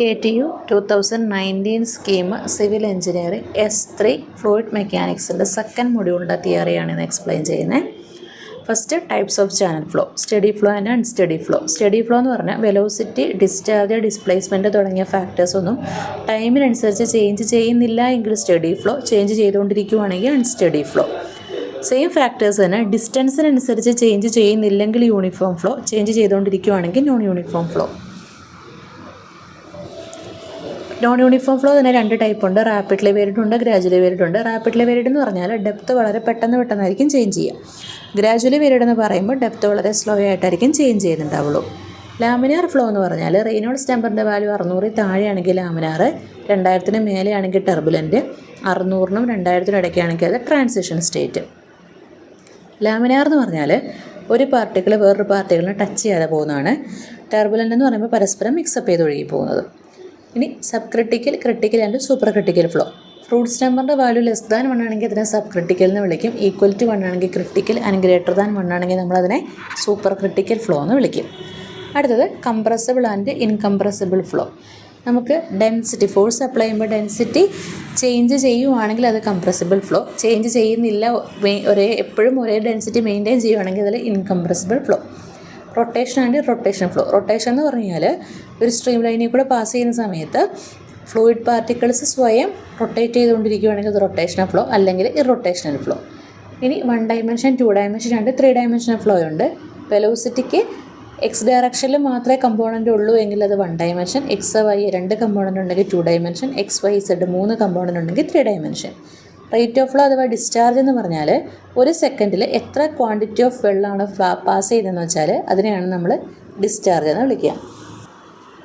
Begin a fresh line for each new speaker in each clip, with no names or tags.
KTU 2019 scheme civil engineering S3 fluid മെക്കാനിക്സിൻ്റെ second മൊഡ്യൂളിൻ്റെ തിയറിയാണ് ഇന്ന് എക്സ്പ്ലെയിൻ ചെയ്യുന്നത്. First types of channel flow, steady flow and unsteady flow. Steady flow എന്ന് പറഞ്ഞാൽ വെലോസിറ്റി, ഡിസ്ചാർജ്, ഡിസ്പ്ലേസ്മെൻറ്റ് തുടങ്ങിയ ഫാക്ടേഴ്സ് ഒന്നും ടൈമിനനുസരിച്ച് ചേഞ്ച് ചെയ്യുന്നില്ല എങ്കിൽ സ്റ്റഡി ഫ്ലോ, ചേഞ്ച് ചെയ്തുകൊണ്ടിരിക്കുകയാണെങ്കിൽ അൺസ്റ്റഡി ഫ്ലോ. സെയിം ഫാക്ടേഴ്സ് തന്നെ ഡിസ്റ്റൻസിനനുസരിച്ച് ചേഞ്ച് ചെയ്യുന്നില്ലെങ്കിൽ യൂണിഫോം ഫ്ലോ, ചേഞ്ച് ചെയ്തുകൊണ്ടിരിക്കുകയാണെങ്കിൽ non uniform flow. Non uniform flow തന്നെ രണ്ട് ടൈപ്പ് ഉണ്ട്. റാപ്പിഡ്ലി വേരിഡ് ഉണ്ട്, ഗ്രാജുവലി വേരിഡ് ഉണ്ട്. റാപ്പിഡ്ലി വേരിഡ് എന്ന് പറഞ്ഞാൽ ഡെപ്ത് വളരെ പെട്ടെന്നായിരിക്കും ചേഞ്ച് ചെയ്യുക. ഗ്രാജുവലി വേരിഡ് എന്ന് പറയുമ്പോൾ ഡെപ്ത് വളരെ സ്ലോ ആയിട്ടായിരിക്കും ചേഞ്ച് ചെയ്യുന്നുണ്ടാവുള്ളൂ. ലാമിനാർ ഫ്ലോ എന്ന് പറഞ്ഞാൽ റെയ്നോൾഡ്സ് നമ്പറിൻ്റെ വാല്യൂ 600 താഴെയാണെങ്കിൽ ലാമിനാർ, 2000 മേലെയാണെങ്കിൽ ടർബുലൻറ്റ്, 600-നും 2000-നും ഇടയ്ക്കാണെങ്കിൽ അത് ട്രാൻസിഷൻ സ്റ്റേറ്റ്. ലാമിനാർ എന്ന് പറഞ്ഞാൽ ഒരു പാർട്ടിക്കിൾ വേറൊരു പാർട്ടിക്കിളിനെ ടച്ച് ചെയ്യാതെ പോകുന്നതാണ്. ടർബുലൻ്റ് എന്ന് പറയുമ്പോൾ പരസ്പരം മിക്സപ്പ് ചെയ്ത് ഒഴുകി പോകുന്നത്. ഇനി sub critical, critical and super critical flow. Fruits നമ്പറിൻ്റെ വാല്യൂ >1 ആണെങ്കിൽ അതിനെ സബ് ക്രിട്ടിക്കൽ എന്ന് വിളിക്കും. = 1 ആണെങ്കിൽ ക്രിട്ടിക്കൽ ആൻഡ് >1 ആണെങ്കിൽ നമ്മളതിനെ സൂപ്പർ ക്രിട്ടിക്കൽ ഫ്ലോ എന്ന് വിളിക്കും. അടുത്തത് കംപ്രസിബിൾ ആൻഡ് ഇൻകംപ്രസിബിൾ ഫ്ലോ. നമുക്ക് ഡെൻസിറ്റി, ഫോഴ്സ് അപ്ലൈ ചെയ്യുമ്പോൾ ഡെൻസിറ്റി ചേഞ്ച് ചെയ്യുവാണെങ്കിൽ അത് കംപ്രസിബിൾ ഫ്ലോ, ചേഞ്ച് ചെയ്യുന്നില്ല, എപ്പോഴും ഒരേ ഡെൻസിറ്റി മെയിൻറ്റെയിൻ ചെയ്യുവാണെങ്കിൽ അതിൽ incompressible flow. Rotation and rotation flow. Rotation എന്ന് പറഞ്ഞാൽ ഒരു സ്ട്രീം ലൈനിൽ കൂടെ പാസ് ചെയ്യുന്ന സമയത്ത് ഫ്ലൂയിഡ് പാർട്ടിക്കിൾസ് സ്വയം റൊട്ടേറ്റ് ചെയ്തുകൊണ്ടിരിക്കുകയാണെങ്കിൽ അത് റൊട്ടേഷണൽ ഫ്ലോ, അല്ലെങ്കിൽ ഇറൊട്ടേഷണൽ ഫ്ലോ. ഇനി 1 dimension, 2 dimension and 3 dimensional flow ഉണ്ട്. വെലോസിറ്റിക്ക് എക്സ് ഡയറക്ഷനിൽ മാത്രമേ കമ്പോണൻ്റ് ഉള്ളൂ എങ്കിൽ അത് 1 ഡയമെൻഷൻ, എക്സ് വൈ 2 കമ്പോണൻ്റ് ഉണ്ടെങ്കിൽ 2 dimension, X Y Z 3 component ഉണ്ടെങ്കിൽ 3 ഡയമെൻഷൻ. റേറ്റ് ഓഫ് ഫ്ലോ അഥവാ ഡിസ്ചാർജ് എന്ന് പറഞ്ഞാൽ ഒരു സെക്കൻഡിൽ എത്ര ക്വാണ്ടിറ്റി ഓഫ് വെള്ളമാണ് പാസ് ചെയ്തതെന്ന് വെച്ചാൽ അതിനെയാണ് നമ്മൾ ഡിസ്ചാർജ് എന്ന് വിളിക്കുക.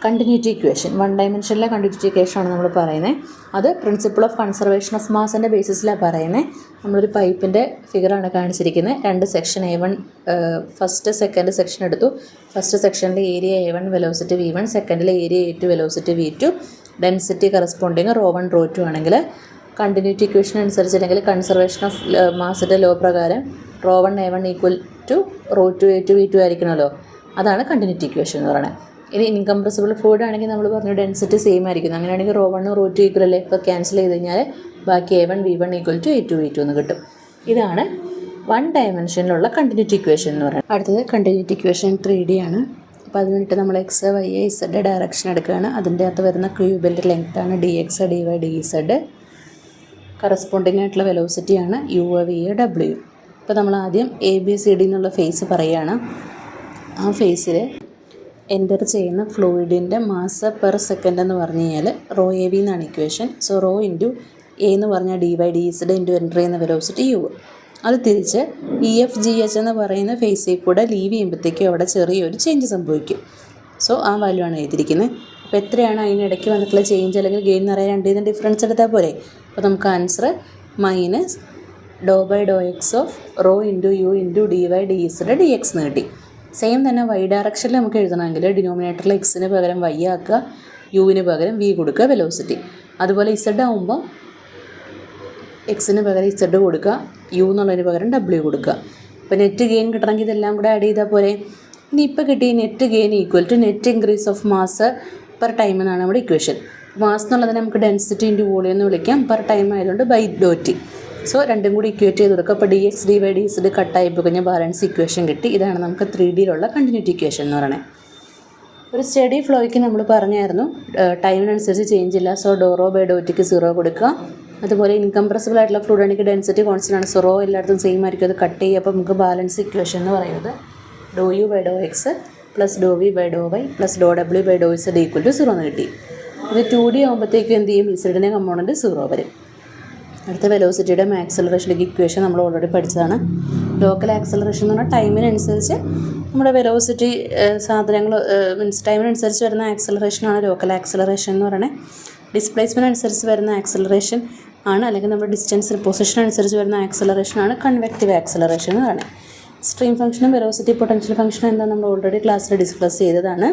കണ്ടിന്യൂറ്റി ഇക്വേഷൻ, 1 ഡയമെൻഷനിലെ കണ്ടിന്യൂറ്റി ഇക്വേഷനാണ് നമ്മൾ പറയുന്നത്. അത് പ്രിൻസിപ്പിൾ ഓഫ് കൺസർവേഷൻ ഓഫ് മാസിൻ്റെ ബേസിസിലാണ് പറയുന്നത്. നമ്മളൊരു പൈപ്പിൻ്റെ ഫിഗറാണ് കാണിച്ചിരിക്കുന്നത്. 2 section A1, first second section എടുത്തു. ഫസ്റ്റ് സെക്ഷനിലെ ഏരിയ A1 വെലോസിറ്റി V1, സെക്കൻഡിലെ area A2 velocity V2, density corresponding ρ1 ρ2 ആണെങ്കിൽ കണ്ടിന്യൂറ്റി ഇക്വേഷൻ അനുസരിച്ച്, അല്ലെങ്കിൽ കൺസർവേഷൻ ഓഫ് മാസിൻ്റെ ലോ പ്രകാരം ρ1 A1 = ρ2 A2 V2 ആയിരിക്കണമല്ലോ. അതാണ് കണ്ടിന്യൂറ്റി ഇക്വേഷൻ എന്ന് പറയുന്നത്. ഇനി ഇൻകംപ്രസിബിൾ ഫ്ലൂയിഡ് ആണെങ്കിൽ നമ്മൾ പറഞ്ഞു ഡെൻസിറ്റി സെയിം ആയിരിക്കും. അങ്ങനെയാണെങ്കിൽ ρ1 ρ2 ഈക്വൽ അല്ലേ. ഇപ്പോൾ ക്യാൻസൽ ചെയ്ത് കഴിഞ്ഞാൽ ബാക്കി A1 V1 = A2 V2 എന്ന് കിട്ടും. ഇതാണ് 1 ഡയമെൻഷനിലുള്ള കണ്ടിന്യൂറ്റി ഇക്വേഷൻ എന്ന് പറയുന്നത്. അടുത്തത് കണ്ടിന്യൂറ്റി ഇക്വേഷൻ 3D ആണ്. അപ്പോൾ അതിന് വേണ്ടിയിട്ട് നമ്മൾ എക്സ് വൈ ഇസഡ് ഡയറക്ഷൻ എടുക്കുകയാണ്. അതിൻ്റെ അകത്ത് വരുന്ന ക്യൂബിൻ്റെ ലെങ്ത് ആണ് dx dy dz. കറസ്പോണ്ടിങ് ആയിട്ടുള്ള വെലോസിറ്റിയാണ് u v w. ഇപ്പോൾ നമ്മൾ ആദ്യം ABCD എന്നുള്ള ഫേസ് പറയുകയാണ്. ആ ഫേസിൽ എൻ്റർ ചെയ്യുന്ന ഫ്ലൂയിഡിൻ്റെ മാസ് പെർ സെക്കൻഡ് എന്ന് പറഞ്ഞു കഴിഞ്ഞാൽ ρAV എന്നാണ് ഇക്വേഷൻ. സോ ρ × A എന്ന് പറഞ്ഞാൽ dy dz × എൻ്റർ ചെയ്യുന്ന വെലോസിറ്റി u. അത് തിരിച്ച് EFGH എന്ന് പറയുന്ന ഫേസിൽ കൂടെ ലീവ് ചെയ്യുമ്പോഴത്തേക്കും അവിടെ ചെറിയൊരു ചേഞ്ച് സംഭവിക്കും. സോ ആ വാല്യൂ ആണ് എഴുതിയിരിക്കുന്നത്. അപ്പോൾ എത്രയാണ് അതിനിടയ്ക്ക് വന്നിട്ടുള്ള ചേഞ്ച് അല്ലെങ്കിൽ ഗെയിൻ എന്ന് പറയാൻ രണ്ടിൽ നിന്ന് ഡിഫറൻസ് എടുത്താൽ പോരെ. അപ്പോൾ നമുക്ക് answer -∂x of ρ × u × dy dz dx എന്ന് കിട്ടി. സെയിം തന്നെ വൈ ഡയറക്ഷനിൽ നമുക്ക് എഴുതണമെങ്കിൽ ഡിനോമിനേറ്ററിൽ എക്സിന് പകരം വൈ ആക്കുക, യുവിന് പകരം വി കൊടുക്കുക വെലോസിറ്റി. അതുപോലെ ഇസഡ് ആകുമ്പോൾ എക്സിന് പകരം ഇസഡ് കൊടുക്കുക, യു എന്നുള്ളതിന് പകരം ഡബ്ല്യു കൊടുക്കുക. അപ്പോൾ നെറ്റ് ഗെയിൻ കിട്ടണമെങ്കിൽ ഇതെല്ലാം കൂടെ ആഡ് ചെയ്താൽ പോരെ. ഇനി ഇപ്പോൾ കിട്ടിയ net gain = net increase of mass per time എന്നാണ് നമ്മുടെ ഇക്വേഷൻ. മാസ് എന്നുള്ളതിനെ നമുക്ക് ഡെൻസിറ്റി × വോളിയം എന്ന് വിളിക്കാം. പെർ ടൈം ആയതുകൊണ്ട് /t. സോ രണ്ടും കൂടി ഇക്വേറ്റ് ചെയ്ത് കൊടുക്കുക. അപ്പോൾ dx dy dz കട്ടായി പോയി ബാലൻസ് ഇക്വേഷൻ കിട്ടി. ഇതാണ് നമുക്ക് 3Dയിലുള്ള കണ്ടിന്യൂറ്റി ഇക്വേഷൻ എന്ന് പറയുന്നത്. ഒരു സ്റ്റഡി ഫ്ലോയ്ക്ക് നമ്മൾ പറഞ്ഞായിരുന്നു ടൈമിനനുസരിച്ച് ചേഞ്ച് ഇല്ല. സോ ∂ρ/∂tക്ക് 0 കൊടുക്കുക. അതുപോലെ ഇൻകംപ്രസിബിൾ ആയിട്ടുള്ള ഫ്ലൂയിഡ് ആണെങ്കിൽ ഡെൻസിറ്റി കോൺസ്റ്റൻ്റ് ആണ്. സോ റോ എല്ലായിടത്തും സെയിം ആയിരിക്കും. അത് കട്ട് ചെയ്യുക. അപ്പോൾ നമുക്ക് ബാലൻസ് ഇക്വേഷൻ എന്ന് പറയുന്നത് ∂u/∂x + ∂v/∂y + ∂w/∂z = 0 എന്ന് കിട്ടി. ഇത് 2D ആകുമ്പോഴത്തേക്കും എന്ത് ചെയ്യും, ഇസഡിൻ്റെ കമ്പോണൻറ്റ് 0 വരും. അടുത്ത വെലോസിറ്റിയുടെ ആക്സലറേഷൻ്റെ ഇക്വേഷൻ നമ്മൾ ഓൾറെഡി പഠിച്ചതാണ്. ലോക്കൽ ആക്സലറേഷൻ എന്ന് പറഞ്ഞാൽ ടൈമിനനുസരിച്ച് നമ്മുടെ വെലോസിറ്റി സാധനങ്ങൾ ടൈമിനനുസരിച്ച് വരുന്ന ആക്സലറേഷനാണ് ലോക്കൽ ആക്സലറേഷൻ എന്ന് പറയുന്നത്. ഡിസ്പ്ലേസ്മെൻറ്റ് അനുസരിച്ച് വരുന്ന ആക്സലറേഷൻ ആണ്, അല്ലെങ്കിൽ നമ്മുടെ ഡിസ്റ്റൻസ് പൊസിഷൻ അനുസരിച്ച് വരുന്ന ആക്സലറേഷനാണ് കൺവെക്റ്റീവ് ആക്സലറേഷൻ എന്ന് പറയുന്നത്. സ്ട്രീം ഫംഗ്ഷനും വെലോസിറ്റി പൊട്ടൻഷ്യൽ ഫംഗ്ഷനും എന്താ നമ്മൾ ഓൾറെഡി ക്ലാസ്സിൽ ഡിസ്കസ് ചെയ്തതാണ്.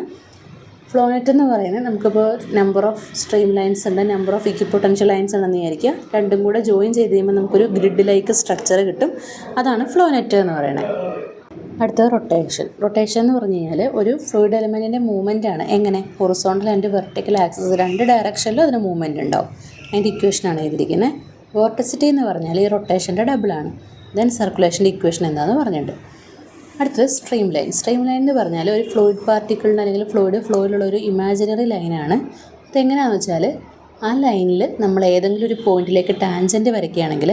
ഫ്ലോ നെറ്റ് എന്ന് പറയുന്നത് നമുക്കിപ്പോൾ നമ്പർ ഓഫ് സ്ട്രീം ലൈൻസ് ഉണ്ട്, നമ്പർ ഓഫ് ഇക്വിപൊട്ടൻഷ്യൽ ലൈൻസ് ഉണ്ടെന്ന് വിചാരിക്കുക. രണ്ടും കൂടെ ജോയിൻ ചെയ്ത് കഴിയുമ്പോൾ നമുക്കൊരു ഗ്രിഡ് ലൈക്ക് സ്ട്രക്ചർ കിട്ടും. അതാണ് ഫ്ലോ നെറ്റ് എന്ന് പറയുന്നത്. അടുത്തത് റൊട്ടേഷൻ എന്ന് പറഞ്ഞു കഴിഞ്ഞാൽ ഒരു ഫ്ലൂയിഡ് എലമെൻറ്റിൻ്റെ മൂവ്മെൻറ്റാണ്. എങ്ങനെ? ഹൊറിസോണ്ടൽ ആൻഡ് വെർട്ടിക്കൽ ആക്സിസ് രണ്ട് ഡയറക്ഷനിലും അതിന് മൂവ്മെൻറ്റ് ഉണ്ടാവും. അതിൻ്റെ ഇക്വേഷനാണ് എഴുതിയിരിക്കുന്നത്. വോർട്ടിസിറ്റി എന്ന് പറഞ്ഞാൽ ഈ റൊട്ടേഷൻ്റെ ഡബിളാണ്. ദെൻ സർക്കുലേഷൻ്റെ ഇക്വേഷൻ എന്താണെന്ന് പറഞ്ഞിട്ടുണ്ട്. അടുത്തത് സ്ട്രീം ലൈൻ എന്ന് പറഞ്ഞാൽ ഒരു ഫ്ലൂയിഡ് പാർട്ടിക്കിളിൻ്റെ അല്ലെങ്കിൽ ഫ്ലോയിലുള്ള ഒരു ഇമാജിനറി ലൈനാണ്. ഇതെങ്ങനെയാണെന്ന് വെച്ചാൽ ആ ലൈനിൽ നമ്മൾ ഏതെങ്കിലും ഒരു പോയിന്റിലേക്ക് ടാൻജൻറ്റ് വരയ്ക്കുകയാണെങ്കിൽ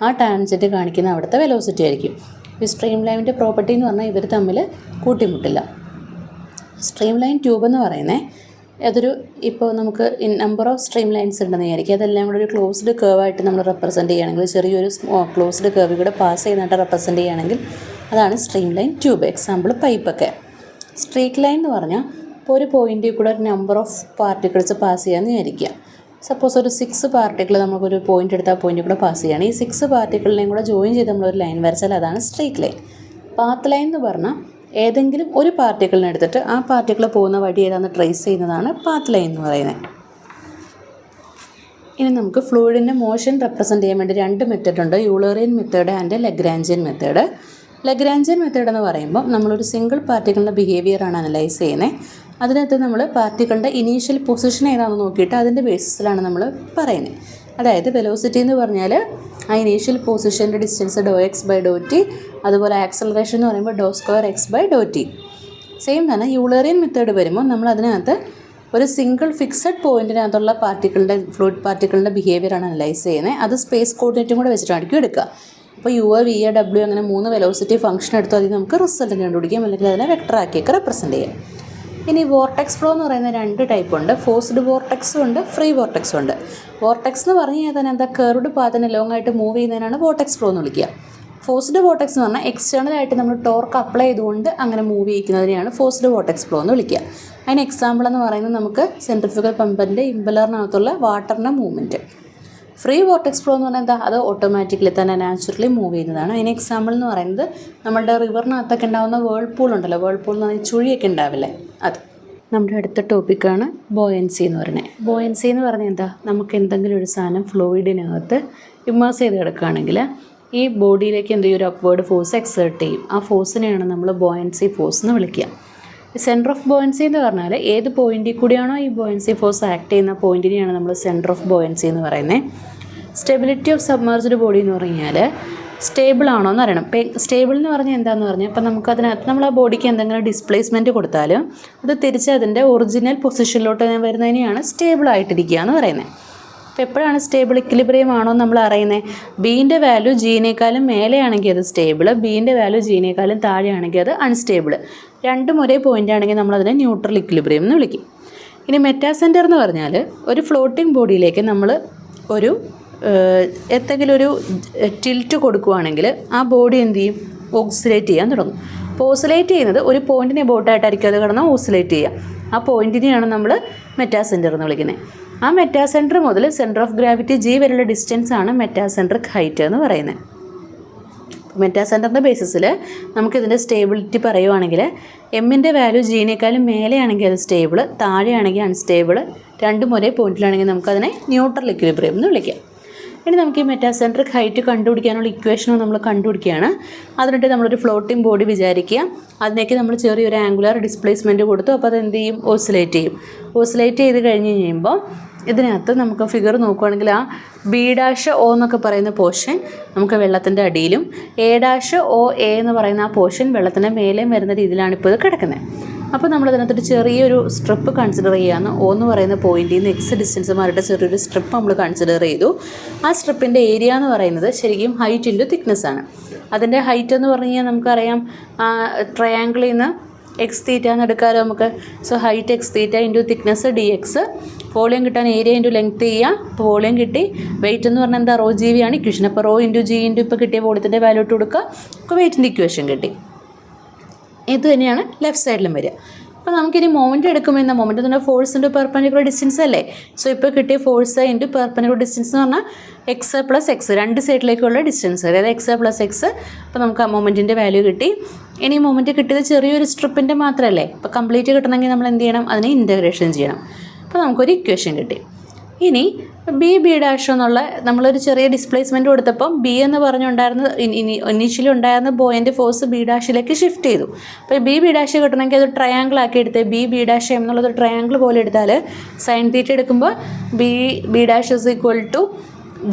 ആ ടാൻജൻറ്റ് കാണിക്കുന്ന അവിടുത്തെ വെലോസിറ്റി ആയിരിക്കും. ഈ സ്ട്രീം ലൈനിൻ്റെ പ്രോപ്പർട്ടി എന്ന് പറഞ്ഞാൽ ഇവർ തമ്മിൽ കൂട്ടിമുട്ടില്ല. സ്ട്രീം ലൈൻ ട്യൂബ് എന്ന് പറയുന്നത് അതൊരു ഇപ്പോൾ നമുക്ക് നമ്പർ ഓഫ് സ്ട്രീം ലൈൻസ് ഉണ്ടെന്ന് വിചാരിക്കും. അതെല്ലാം കൂടെ ഒരു ക്ലോസ്ഡ് കേർവായിട്ട് നമ്മൾ റെപ്രസെൻറ്റ് ചെയ്യുകയാണെങ്കിൽ ചെറിയൊരു ക്ലോസ്ഡ് കേർവ് കൂടെ പാസ് ചെയ്യുന്നതായിട്ട് റെപ്രസെൻറ്റ് ചെയ്യുകയാണെങ്കിൽ അതാണ് സ്ട്രീം ലൈൻ ട്യൂബ്. എക്സാമ്പിൾ പൈപ്പൊക്കെ. സ്ട്രീക്ക് ലൈൻ എന്ന് പറഞ്ഞാൽ ഇപ്പോൾ ഒരു പോയിൻറ്റിൽ കൂടെ ഒരു നമ്പർ ഓഫ് പാർട്ടിക്കിൾസ് പാസ് ചെയ്യാമെന്ന് വിചാരിക്കുക. സപ്പോസ് ഒരു 6 പാർട്ടിക്കിൾ നമുക്കൊരു പോയിൻ്റ് എടുത്ത് ആ പോയിൻറ്റിൽ കൂടെ പാസ് ചെയ്യുകയാണ്. ഈ 6 പാർട്ടിക്കിളിനെയും കൂടെ ജോയിൻ ചെയ്ത് നമ്മളൊരു ലൈൻ വരച്ചാൽ അതാണ് സ്ട്രീക്ക് ലൈൻ. പാത്ത് ലൈൻ എന്ന് പറഞ്ഞാൽ ഏതെങ്കിലും ഒരു പാർട്ടിക്കിളിനെ എടുത്തിട്ട് ആ പാർട്ടിക്കിൾ പോകുന്ന വഴി ഏതാണെന്ന് ട്രേസ് ചെയ്യുന്നതാണ് പാത്ത് ലൈൻ എന്ന് പറയുന്നത്. ഇനി നമുക്ക് ഫ്ലൂയിഡിൻ്റെ മോഷൻ റെപ്രസെൻറ്റ് ചെയ്യാൻ വേണ്ടി 2 മെത്തേഡുണ്ട്. Eulerian method and Lagrangian method. Lagrangian method എന്ന് പറയുമ്പോൾ നമ്മളൊരു സിംഗിൾ പാർട്ടിക്കിളിൻ്റെ ബിഹേവിയറാണ് അനലൈസ് ചെയ്യുന്നത്. അതിനകത്ത് നമ്മൾ പാർട്ടിക്കിളിൻ്റെ ഇനീഷ്യൽ പൊസിഷൻ ഏതാണെന്ന് നോക്കിയിട്ട് അതിൻ്റെ ബേസിസിലാണ് നമ്മൾ പറയുന്നത്. അതായത് വെലോസിറ്റി എന്ന് പറഞ്ഞാൽ ആ ഇനീഷ്യൽ പൊസിഷൻ്റെ ഡിസ്റ്റൻസ് ∂x/∂t. അതുപോലെ ആക്സലറേഷൻ എന്ന് പറയുമ്പോൾ ∂2x/∂t. സെയിം തന്നെ യൂളറിയൻ മെത്തേഡ് വരുമ്പോൾ നമ്മൾ അതിനകത്ത് ഒരു സിംഗിൾ ഫിക്സഡ് പോയിൻറ്റിനകത്തുള്ള ഫ്ലൂയിഡ് പാർട്ടിക്കിളിൻ്റെ ബിഹേവിയറാണ് അനലൈസ് ചെയ്യുന്നത്. അത് സ്പേസ് കോർഡിനേറ്റും കൂടെ വെച്ചിട്ടായിരിക്കും എടുക്കുക. അപ്പോൾ u, v, w അങ്ങനെ 3 വെലോസിറ്റി ഫംഗ്ഷൻ എടുത്തു അതിൽ നമുക്ക് റിസൾട്ട് കണ്ടുപിടിക്കാം, അല്ലെങ്കിൽ അതിനെ വെക്ടറാക്കിയൊക്കെ റെപ്രസെൻറ്റ് ചെയ്യാം. ഇനി വോർട്ടെക്സ് ഫ്ലോ എന്ന് പറയുന്ന 2 ടൈപ്പ് ഉണ്ട്. ഫോഴ്സ്ഡ് വോർട്ടെക്സും ഉണ്ട്, ഫ്രീ വോർട്ടെക്സും ഉണ്ട്. വോർട്ടെക്സ് എന്ന് പറഞ്ഞു കഴിഞ്ഞാൽ തന്നെ എന്താ കർവ്ഡ് പാത്തിനെ ലോങ് ആയിട്ട് മൂവ് ചെയ്യുന്നതിനാണ് വോർട്ടെക്സ് ഫ്ലോ എന്ന് വിളിക്കുക. ഫോഴ്സ്ഡ് വോർട്ടെക്സ് എന്ന് പറഞ്ഞാൽ എക്സ്റ്റേണലായിട്ട് നമ്മൾ ടോർക്ക് അപ്ലൈ ചെയ്തുകൊണ്ട് അങ്ങനെ മൂവ് ചെയ്യിക്കുന്നതിനെയാണ് ഫോഴ്സ്ഡ് വോർട്ടെക്സ് ഫ്ലോ എന്ന് വിളിക്കുക. അതിന് എക്സാമ്പിൾ എന്ന് പറയുന്നത് നമുക്ക് സെൻട്രിഫ്യൂഗൽ പമ്പിൻ്റെ ഇമ്പലറിനകത്തുള്ള വാട്ടറിൻ്റെ മൂവ്മെൻറ്റ്. ഫ്രീ വോർട്ടെക്സ് ഫ്ലോ എന്ന് പറഞ്ഞാൽ എന്താ? അത് ഓട്ടോമാറ്റിക്കലി തന്നെ നാച്ചുറലി മൂവ് ചെയ്യുന്നതാണ്. അതിന് എക്സാമ്പിൾ എന്ന് പറയുന്നത് നമ്മുടെ റിവറിനകത്തൊക്കെ ഉണ്ടാകുന്ന വേൾപൂൾ ഉണ്ടല്ലോ, വേൾപൂൾ എന്ന് പറഞ്ഞാൽ ചുഴിയൊക്കെ ഉണ്ടാവില്ലേ, അത്. നമ്മുടെ അടുത്ത ടോപ്പിക്കാണ് ബോയൻസി എന്ന് പറയുന്നത്. ബോയൻസി എന്ന് പറഞ്ഞാൽ എന്താ? നമുക്ക് എന്തെങ്കിലും ഒരു സാധനം ഫ്ലൂയിഡിനകത്ത് ഇമ്മേഴ്സ് ചെയ്ത് കിടക്കുകയാണെങ്കിൽ ഈ ബോഡിയിലേക്ക് എന്തെങ്കിലും ഒരു അപ്വേർഡ് ഫോഴ്സ് എക്സേർട്ട് ചെയ്യും. ആ ഫോഴ്സിനെയാണ് നമ്മൾ ബോയൻസി ഫോഴ്സ് എന്ന് വിളിക്കുക. സെൻറ്റർ ഓഫ് ബോയൻസി എന്ന് പറഞ്ഞാൽ ഏത് പോയിൻറ്റിൽ കൂടിയാണോ ഈ ബോയൻസി ഫോഴ്സ് ആക്ട് ചെയ്യുന്ന പോയിൻറ്റിനെയാണ് നമ്മൾ സെൻറ്റർ ഓഫ് ബോയൻസി എന്ന് പറയുന്നത്. സ്റ്റെബിലിറ്റി ഓഫ് സബ്മേർജ്ഡ് ബോഡി എന്ന് പറഞ്ഞാൽ സ്റ്റേബിൾ ആണോ എന്ന് അറിയണം. സ്റ്റേബിൾ എന്ന് പറഞ്ഞാൽ എന്താണെന്ന് പറഞ്ഞാൽ ഇപ്പോൾ നമുക്കതിനകത്ത് നമ്മൾ ആ ബോഡിക്ക് എന്തെങ്കിലും ഡിസ്പ്ലേസ്മെൻറ്റ് കൊടുത്താലും അത് തിരിച്ച് അതിൻ്റെ ഒറിജിനൽ പൊസിഷനിലോട്ട് വരുന്നതിനെയാണ് സ്റ്റേബിൾ ആയിട്ടിരിക്കുക എന്ന് പറയുന്നത്. അപ്പോൾ എപ്പോഴാണ് സ്റ്റേബിൾ ഇക്വിലിബ്രിയം ആണോ നമ്മൾ അറിയുന്നത്? ബീൻ്റെ വാല്യൂ ജീനേക്കാളും മേലെയാണെങ്കിൽ അത് സ്റ്റേബിൾ, ബീൻ്റെ വാല്യൂ ജീനേക്കാളും താഴെയാണെങ്കിൽ അത് അൺസ്റ്റേബിൾ. രണ്ടും ഒരേ പോയിൻ്റ് ആണെങ്കിൽ നമ്മളതിനെ ന്യൂട്രൽ ഇക്വിലിബ്രിയം എന്ന് വിളിക്കും. ഇനി മെറ്റാസെൻറ്റർ എന്ന് പറഞ്ഞാൽ ഒരു ഫ്ലോട്ടിംഗ് ബോഡിയിലേക്ക് നമ്മൾ ഒരു എന്തെങ്കിലും ഒരു ടിൽറ്റ് കൊടുക്കുകയാണെങ്കിൽ ആ ബോഡി എന്ത് ചെയ്യും? ഓസിലേറ്റ് ചെയ്യാൻ തുടങ്ങും. അപ്പോൾ ഓസിലേറ്റ് ചെയ്യുന്നത് ഒരു പോയിൻറ്റിനെ ബോട്ടായിട്ടായിരിക്കും അത് കിടന്ന് ഓസിലേറ്റ് ചെയ്യുക. ആ പോയിൻറ്റിനെയാണ് നമ്മൾ മെറ്റാസെൻറ്റർ എന്ന് വിളിക്കുന്നത്. ആ മെറ്റാസെൻറ്റർ മുതൽ സെൻറ്റർ ഓഫ് ഗ്രാവിറ്റി G വരെയുള്ള ഡിസ്റ്റൻസാണ് മെറ്റാസെൻട്രിക് ഹൈറ്റ് എന്ന് പറയുന്നത്. മെറ്റാസെൻറ്ററിൻ്റെ ബേസിസിൽ നമുക്കിതിൻ്റെ സ്റ്റേബിലിറ്റി പറയുവാണെങ്കിൽ എമ്മിൻ്റെ വാല്യൂ ജീനേക്കാളും മേലെയാണെങ്കിൽ അത് സ്റ്റേബിൾ, താഴെയാണെങ്കിൽ അൺസ്റ്റേബിൾ, രണ്ടും ഒരേ പോയിൻറ്റിലാണെങ്കിൽ നമുക്കതിനെ ന്യൂട്രൽ ഇക്വിലിബ്രിയം എന്ന് വിളിക്കാം. ഇനി നമുക്ക് ഈ മെറ്റാസെൻട്രിക് ഹൈറ്റ് കണ്ടുപിടിക്കാനുള്ള ഇക്വേഷനും നമ്മൾ കണ്ടുപിടിക്കുകയാണ്. അതിനിട്ട് നമ്മളൊരു ഫ്ലോട്ടിംഗ് ബോഡി വിചാരിക്കുക. അതിനേക്ക് നമ്മൾ ചെറിയൊരു ആംഗുലർ ഡിസ്പ്ലേസ്മെൻറ്റ് കൊടുത്തു. അപ്പോൾ അതെന്ത് ചെയ്യും? ഓസിലേറ്റ് ചെയ്യും. ഓസിലേറ്റ് ചെയ്ത് കഴിഞ്ഞ് കഴിയുമ്പോൾ ഇതിനകത്ത് നമുക്ക് ഫിഗർ നോക്കുകയാണെങ്കിൽ ആ B'O എന്നൊക്കെ പറയുന്ന പോർഷൻ നമുക്ക് വെള്ളത്തിൻ്റെ അടിയിലും A'OA എന്ന് പറയുന്ന ആ പോർഷൻ വെള്ളത്തിൻ്റെ മേലെയും വരുന്ന രീതിയിലാണ് ഇപ്പോൾ ഇത് കിടക്കുന്നത്. അപ്പോൾ നമ്മളതിനകത്തൊരു ചെറിയൊരു സ്ട്രിപ്പ് കൺസിഡർ ചെയ്യാമെന്ന് O എന്ന് പറയുന്ന പോയിൻറ്റിൽ നിന്ന് X ഡിസ്റ്റൻസ് മാറിയിട്ട് ചെറിയൊരു സ്ട്രിപ്പ് നമ്മൾ കൺസിഡർ ചെയ്തു. ആ സ്ട്രിപ്പിൻ്റെ ഏരിയ എന്ന് പറയുന്നത് ശരിക്കും ഹൈറ്റ് ഇൻറ്റു തിക്നെസ് ആണ്. അതിൻ്റെ ഹൈറ്റ് എന്ന് പറഞ്ഞു കഴിഞ്ഞാൽ നമുക്കറിയാം ട്രയാങ്കിളിൽ നിന്ന് x θ എന്ന് എടുക്കാമല്ലോ നമുക്ക്. So height x θ into thickness dx. Volume കിട്ടാൻ ഏരിയ ഇൻറ്റു ലെങ്ത് ചെയ്യുക. അപ്പോൾ വോളിയം കിട്ടി. വെയിറ്റ് എന്ന് പറഞ്ഞാൽ എന്താ? ρg ആണ് ഇക്വേഷൻ. അപ്പോൾ ρ ഇൻറ്റു g ഇൻറ്റു ഇപ്പോൾ കിട്ടിയ വോളിയത്തിൻ്റെ വാല്യൂ ഇട്ട് കൊടുക്കുക. അപ്പോൾ വെയിറ്റിൻ്റെ ഇക്വേഷൻ കിട്ടി. ഇത് തന്നെയാണ് ലെഫ്റ്റ് സൈഡിലും വരിക. അപ്പോൾ നമുക്കിനി മൊമെൻറ്റ് എടുക്കുമ്പോൾ എന്താ? മൊമെൻറ്റ് എന്ന് പറഞ്ഞാൽ ഫോഴ്സ് ഇൻറ്റു പെർപെൻഡിക്കുലർ ഡിസ്റ്റൻസ് അല്ലേ. സോ ഇപ്പോൾ കിട്ടിയ ഫോഴ്സ് ഇൻറ്റു പെർപെൻഡിക്കുലർ ഡിസ്റ്റൻസ് എന്ന് പറഞ്ഞാൽ എക്സ് പ്ലസ് എക്സ്, രണ്ട് സൈഡിലേക്കുള്ള ഡിസ്റ്റൻസ്, അതായത് എക്സ് പ്ലസ് എക്സ്. അപ്പോൾ നമുക്ക് ആ മൊമെൻറ്റിൻ്റെ വാല്യൂ കിട്ടി. ഇനി മൊമെൻറ്റ് കിട്ടിയത് ചെറിയൊരു സ്ട്രിപ്പിൻ്റെ മാത്രമല്ലേ. അപ്പോൾ കംപ്ലീറ്റ് കിട്ടണമെങ്കിൽ നമ്മൾ എന്ത് ചെയ്യണം? അതിനെ ഇൻറ്റഗ്രേഷൻ ചെയ്യണം. അപ്പോൾ നമുക്കൊരു ഇക്വേഷൻ കിട്ടി. ഇനി ബി ഡാഷ് എന്നുള്ള നമ്മളൊരു ചെറിയ ഡിസ്പ്ലേസ്മെൻറ്റ് കൊടുത്തപ്പം ബി എന്ന് പറഞ്ഞുണ്ടായിരുന്ന ഇനീഷ്യലി ഉണ്ടായിരുന്ന ബോയിൻ്റെ ഫോഴ്സ് ബി ഡാഷിലേക്ക് ഷിഫ്റ്റ് ചെയ്തു. അപ്പോൾ ബി ഡാഷ് കിട്ടണമെങ്കിൽ അത് ട്രയാങ്കിൾ ആക്കി എടുത്ത് ബി ഡാഷ് എന്നുള്ളത് ട്രയാങ്കിൾ പോലെ എടുത്താൽ സൈൻ തീറ്റ എടുക്കുമ്പോൾ B dash is equal to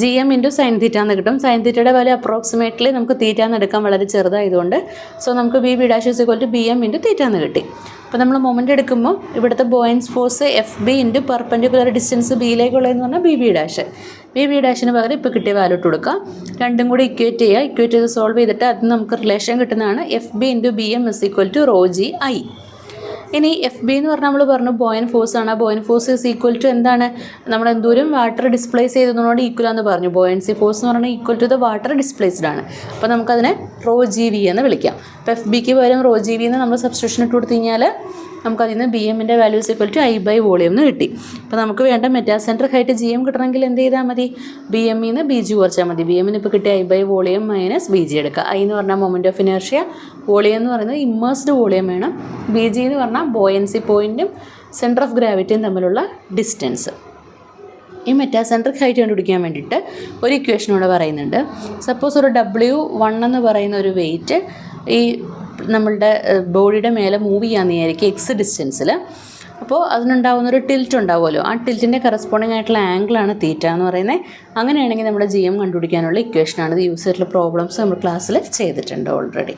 GM into sine theta എന്ന് കിട്ടും. സൈൻ തീറ്റയുടെ വാല്യൂ അപ്രോക്സിമേറ്റ്ലി നമുക്ക് തീറ്റ എന്ന് എടുക്കാൻ വളരെ ചെറുതായതുകൊണ്ട് സോ നമുക്ക് B dash is equal to BM into theta എന്ന് കിട്ടി. അപ്പോൾ നമ്മൾ മൊമെൻ്റ് എടുക്കുമ്പോൾ ഇവിടുത്തെ buoyancy force FB into perpendicular distance ബിയിലേക്കുള്ളതെന്ന് പറഞ്ഞാൽ ബി ഡാഷ്. ബി ഡാഷിന് പകരം ഇപ്പോൾ കിട്ടിയ വാല്യൂ ഇട്ട് കൊടുക്കാം. രണ്ടും കൂടി ഇക്വേറ്റ് ചെയ്യുക. ഇക്വേറ്റ് ചെയ്ത് സോൾവ് ചെയ്തിട്ട് അത് നമുക്ക് റിലേഷൻ കിട്ടുന്നതാണ് FB into BM is equal to ρGI. ഇനി FB എന്ന് പറഞ്ഞാൽ നമ്മൾ പറഞ്ഞു ബോയിൻ ഫോഴ്സ് ആണ്. ബോയിൻ ഫോഴ്സ് ഇസ് ഈക്വൽ ടു എന്താണ്, നമ്മൾ എന്തോരം വാട്ടർ ഡിസ്പ്ലേസ് ചെയ്തതിനോട് ഈക്വൽ ആണെന്ന് പറഞ്ഞു. ബോയൻസി ഫോഴ്സ് എന്ന് പറഞ്ഞാൽ equal to the water displaced ആണ്. അപ്പോൾ നമുക്കതിനെ ρGV എന്ന് വിളിക്കാം. അപ്പോൾ FBക്ക് പകരം ρGV എന്ന് നമ്മൾ സബ്സ്റ്റിറ്റ്യൂഷൻ ഇട്ട് കൊടുത്തു കഴിഞ്ഞാൽ നമുക്കതിൽ നിന്ന് BMൻ്റെ value is equal to I volume എന്ന് കിട്ടി. അപ്പോൾ നമുക്ക് വേണ്ട മെറ്റാസെൻട്രിക് ഹൈറ്റ് GM കിട്ടണമെങ്കിൽ എന്ത് ചെയ്താൽ മതി, BM ന്ന് BG കുറച്ചാൽ മതി. BMന് ഇപ്പോൾ കിട്ടിയ I വോളിയം മൈനസ് BG എടുക്കുക. I എന്ന് പറഞ്ഞാൽ മൊമെൻ്റ് ഓഫ് ഇനേർഷ്യ, വോളിയം എന്ന് പറയുന്നത് ഇമ്മേഴ്സ്ഡ് വോളിയം വേണം, BG എന്ന് പറഞ്ഞാൽ ബോയൻസി പോയിൻറ്റും സെൻറ്റർ ഓഫ് ഗ്രാവിറ്റിയും തമ്മിലുള്ള ഡിസ്റ്റൻസ്. ഈ മെറ്റാസെൻട്രിക് ഹൈറ്റ് കണ്ടുപിടിക്കാൻ വേണ്ടിയിട്ട് ഒരു ഇക്വേഷൻ ഇവിടെ പറയുന്നുണ്ട്. സപ്പോസ് ഒരു W1 എന്ന് പറയുന്ന ഒരു വെയിറ്റ് ഈ നമ്മളുടെ ബോഡിയുടെ മേലെ മൂവ് ചെയ്യാമെന്ന് വിചാരിക്കും എക്സ് ഡിസ്റ്റൻസിൽ. അപ്പോൾ അതിനുണ്ടാകുന്നൊരു ടിൽറ്റ് ഉണ്ടാവുമല്ലോ, ആ ടിൽറ്റിൻ്റെ കറസ്പോണ്ടിങ് ആയിട്ടുള്ള ആംഗിളാണ് തീറ്റ എന്ന് പറയുന്നത്. അങ്ങനെയാണെങ്കിൽ നമ്മുടെ GM കണ്ടുപിടിക്കാനുള്ള ഇക്വേഷനാണ്. ഇത് യൂസ് ചെയ്തിട്ടുള്ള പ്രോബ്ലംസ് നമ്മൾ ക്ലാസ്സിൽ ചെയ്തിട്ടുണ്ട് ഓൾറെഡി.